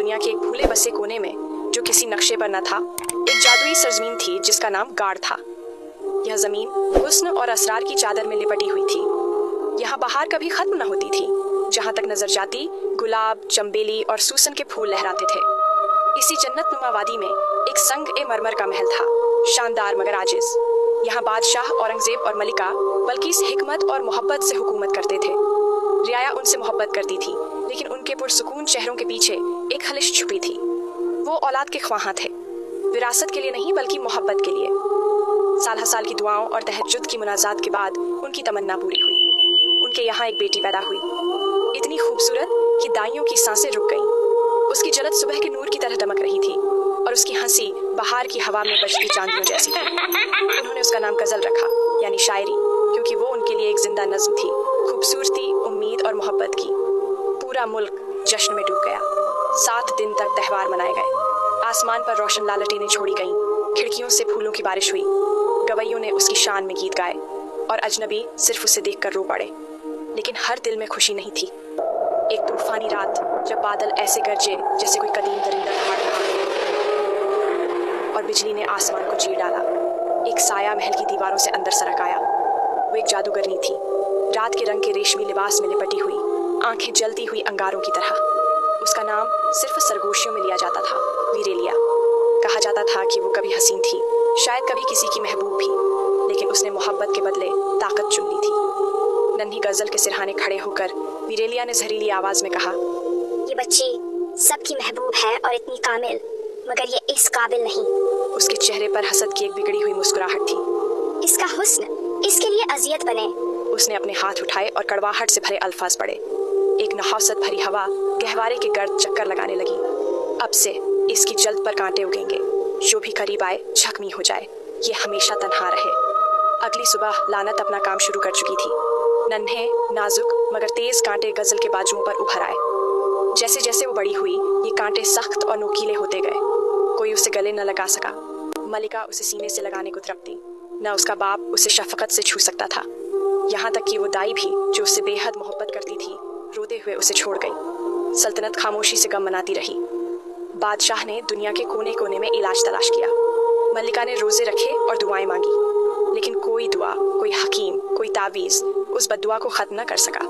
दुनिया के एक भूले बसे कोने में, जो किसी नक्शे पर न था, एक जादुई सरजमीन थी जिसका नाम गाड़ था। यह जमीन हुस्न और असरार की चादर में लिपटी हुई थी। यहाँ बहार कभी खत्म न होती थी। जहाँ तक नजर जाती, गुलाब, चंबेली और सूसन के फूल लहराते थे। इसी जन्नत नुमा वादी में एक संग-ए-मरमर का महल था, शानदार मगर आजिज। यहाँ बादशाह औरंगजेब और मलिका बल्किस हिकमत और मोहब्बत से हुकूमत करते थे। रियाया उनसे मोहब्बत करती थी, लेकिन उनके पुरसुकून चेहरों के पीछे एक खलिश छुपी थी। वो औलाद के ख्वाहां थे, विरासत के लिए नहीं बल्कि मोहब्बत के लिए। साल साल की दुआओं और तहज्जुद की मुनाजात के बाद उनकी तमन्ना पूरी हुई। उनके यहाँ एक बेटी पैदा हुई, इतनी खूबसूरत कि दाइयों की सांसें रुक गईं। उसकी जलत सुबह के नूर की तरह दमक रही थी और उसकी हंसी बहार की हवा में बजती चांदियों जैसी थी। उन्होंने उसका नाम गजल रखा, यानी शायरी, क्योंकि वो उनके लिए एक जिंदा नज्म थी, खूबसूरती, उम्मीद और मोहब्बत की। पूरा मुल्क जश्न में डूब गया। 7 दिन तक त्योहार मनाए गए। आसमान पर रोशन लालटेनें छोड़ी गईं, खिड़कियों से फूलों की बारिश हुई। गवैयों ने उसकी शान में गीत गाए और अजनबी सिर्फ उसे देखकर रो पड़े। लेकिन हर दिल में खुशी नहीं थी। एक तूफानी रात, जब बादल ऐसे गरजे जैसे कोई कदीम दरिंदा दहाड़ रहा हो, और बिजली ने आसमान को चीर डाला। एक साया महल की दीवारों से अंदर सरक आया। वो एक जादूगरनी थी, रात के रंग के रेशमी लिबास में लिपटी हुई, आंखें जलती हुई अंगारों की तरह। उसका नाम सिर्फ सरगोशियों में लिया जाता था, वीरेलिया। कहा जाता था कि वो कभी हसीन थी, शायद कभी किसी की महबूब भी, लेकिन उसने मोहब्बत के बदले ताकत चुन ली थी। नन्ही गजल के सिरहाने खड़े होकर वीरेलिया ने जहरीली आवाज में कहा, ये बच्ची सबकी महबूब है और इतनी कामिल, मगर ये इस काबिल नहीं। उसके चेहरे पर हसद की एक बिगड़ी हुई मुस्कुराहट थी। इसका हुस्न इसके लिए अजियत बने। उसने अपने हाथ उठाए और कड़वाहट से भरे अल्फाज पढ़े। एक नहौसत भरी हवा गहवारे के गर्द चक्कर लगाने लगी। अब से इसकी जल्द पर कांटे उगेंगे, जो भी करीब आए जख्मी हो जाए, ये हमेशा तन्हा रहे। अगली सुबह लानत अपना काम शुरू कर चुकी थी। नन्हे, नाजुक मगर तेज कांटे गजल के बाजुओं पर उभर आए। जैसे जैसे वो बड़ी हुई, ये कांटे सख्त और नोकीले होते गए। कोई उसे गले न लगा सका। मलिका उसे सीने से लगाने को तड़पती, न उसका बाप उसे शफकत से छू सकता था। यहाँ तक कि वो दाई भी, जो उससे बेहद मोहब्बत करती थी, रोते हुए उसे छोड़ गई। सल्तनत खामोशी से गम मनाती रही। बादशाह ने दुनिया के कोने कोने में इलाज तलाश किया। मलिका ने रोजे रखे और दुआएं मांगी, लेकिन कोई दुआ, कोई हकीम, कोई तावीज उस बद्दुआ को खत्म न कर सका।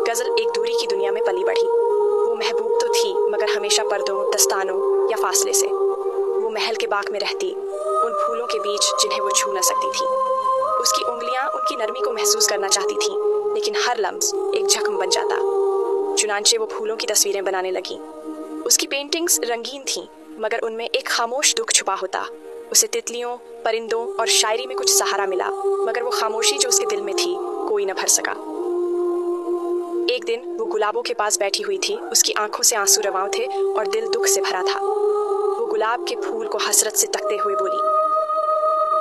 गजल एक दूरी की दुनिया में पली बढ़ी। वो महबूब तो थी, मगर हमेशा पर्दों, दस्तानों या फासले से। वो महल के बाग में रहती, उन फूलों के बीच जिन्हें वो छू न सकती थी। उसकी उंगलियां उनकी नरमी को महसूस करना चाहती थीं, लेकिन हर लम्स एक जख्म बन जाता। चुनांचे वो फूलों की तस्वीरें बनाने लगी। उसकी पेंटिंग्स रंगीन थीं, मगर उनमें एक खामोश दुख छुपा होता। उसे तितलियों, परिंदों और शायरी में कुछ सहारा मिला, मगर वो खामोशी जो उसके दिल में थी, कोई न भर सका। एक दिन वो गुलाबों के पास बैठी हुई थी। उसकी आंखों से आंसू रवां थे और दिल दुख से भरा था। वो गुलाब के फूल को हसरत से तकते हुए बोली,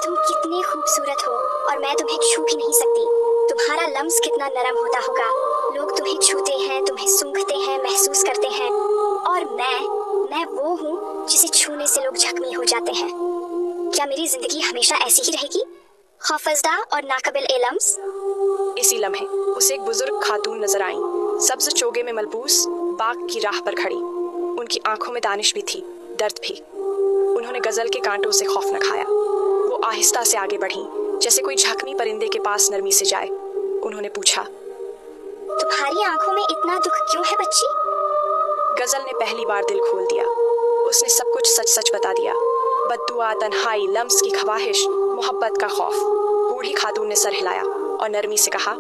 तुम कितने खूबसूरत हो और मैं तुम्हें छू भी नहीं सकती। तुम्हारा लम्स कितना नरम होता होगा। लोग तुम्हें छूते हैं, तुम्हें सूंघते हैं, महसूस करते हैं, और मैं वो हूँ जिसे छूने से लोग जख्मी हो जाते हैं। क्या मेरी जिंदगी हमेशा ऐसी ही रहेगी, खौफजदा और नाकबिल ए लम्स? इसी लम्हे उसे एक बुजुर्ग खातून नजर आई, सब्ज चोगे में मलबूस, बाग की राह पर खड़ी। उनकी आंखों में दानिश भी थी, दर्द भी। उन्होंने गजल के कांटों से खौफ न खाया। वो आहिस्ता से आगे बढ़ी, जैसे कोई झकमी परिंदे के पास नरमी से जाए। उन्होंने पूछा, तुम्हारी आंखों में इतना दुख क्यों है बच्ची? गजल ने पहली बार दिल खोल दिया। उसने सब कुछ सच सच बता दिया। बद्दुआ, तन्हाई, लम्स की ख्वाहिश, मोहब्बत का खौफ। बूढ़ी खातून ने सर हिलाया और नरमी से कहा,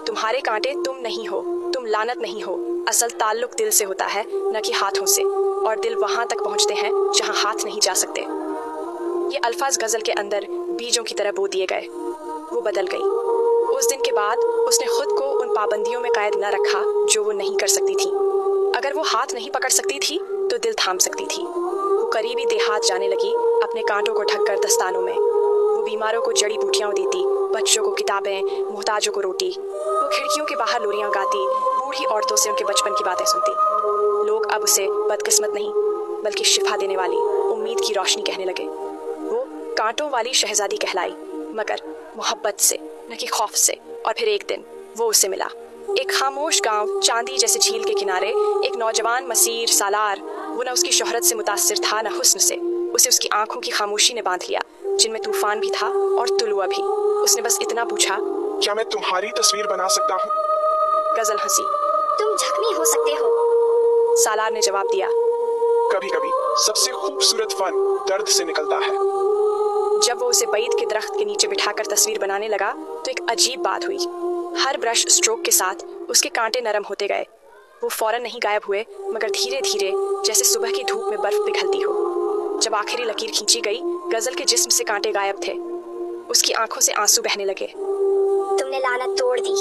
तुम्हारे कांटे तुम नहीं हो, तुम लानत नहीं हो। असल ताल्लुक दिल से होता है, न कि हाथों से, और दिल वहां तक पहुंचते हैं जहां हाथ नहीं जा सकते। ये अल्फाज गजल के अंदर बीजों की तरह बो दिए गए। वो बदल गई। उस दिन के बाद उसने खुद को उन पाबंदियों में कैद न रखा जो वो नहीं कर सकती थी। अगर वो हाथ नहीं पकड़ सकती थी तो दिल थाम सकती थी। वो करीबी देहात जाने लगी, अपने कांटों को ढककर दस्तानों में। वो बीमारों को जड़ी बूटियां देती, बच्चों को किताबें, मोहताजों को रोटी। वो खिड़कियों के बाहर लोरियां गाती, बूढ़ी औरतों से उनके बचपन की बातें सुनती। लोग अब उसे बदकिस्मत नहीं, बल्कि शिफा देने वाली, उम्मीद की रोशनी कहने लगे। वो कांटों वाली शहजादी कहलाई, मगर मोहब्बत से, न कि खौफ से। और फिर एक दिन वो उसे मिला, एक खामोश गांव, चांदी जैसे झील के किनारे, एक नौजवान मसीर सालार। वो न उसकी शोहरत से मुतासिर था न हुस्न से। उसे उसकी आंखों की खामोशी ने बांध लिया, जिनमें तूफान भी था और तुलुआ भी। उसने बस इतना पूछा, क्या मैं तुम्हारी तस्वीर बना सकता हूँ? गजल हंसी। तुम जख्मी हो सकते हो। सालार ने जवाब दिया, कभी कभी सबसे खूबसूरत फन दर्द से निकलता है। जब वो उसे बैद के दरख्त के नीचे बिठाकर तस्वीर बनाने लगा तो एक अजीब बात हुई। हर ब्रश स्ट्रोक के साथ उसके कांटे नरम होते गए। वो फौरन नहीं गायब हुए, मगर धीरे धीरे, जैसे सुबह की धूप में बर्फ पिघलती हो। जब आखिरी लकीर खींची गई, गजल के जिस्म से कांटे गायब थे। उसकी आंखों से आंसू बहने लगे। तुमने लानत तोड़ दी।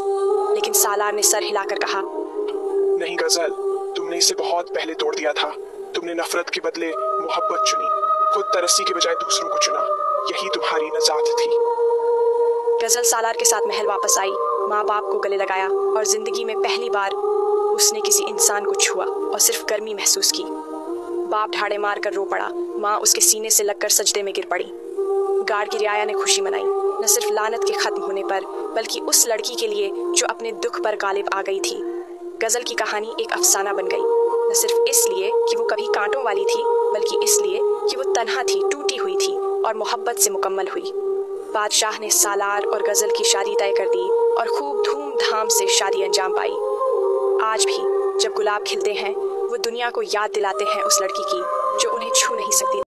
लेकिन सालार ने सर हिलाकर कहा, नहीं गजल, तुमने इसे बहुत पहले तोड़ दिया था। तुमने नफरत के बदले मोहब्बत चुनी, खुद तरसी के बजाय दूसरों को चुना। यही तुम्हारी नजात थी। गजल सालार के साथ महल वापस आई, माँ बाप को गले लगाया और जिंदगी में पहली बार उसने किसी इंसान को छुआ और सिर्फ गर्मी महसूस की। बाप ढाड़े मार कर रो पड़ा, माँ उसके सीने से लगकर सजदे में गिर पड़ी। गार्ड की रियाया ने खुशी मनाई, न सिर्फ लानत के खत्म होने पर, बल्कि उस लड़की के लिए जो अपने दुख पर गालिब आ गई थी। गजल की कहानी एक अफसाना बन गई, न सिर्फ इसलिए कि वो कभी कांटों वाली थी, बल्कि इसलिए कि वो तन्हा थी, टूटी हुई थी और मोहब्बत से मुकम्मल हुई। बादशाह ने सालार और गजल की शादी तय कर दी और खूब धूमधाम से शादी अंजाम पाई। आज भी जब गुलाब खिलते हैं, वो दुनिया को याद दिलाते हैं उस लड़की की जो उन्हें छू नहीं सकती।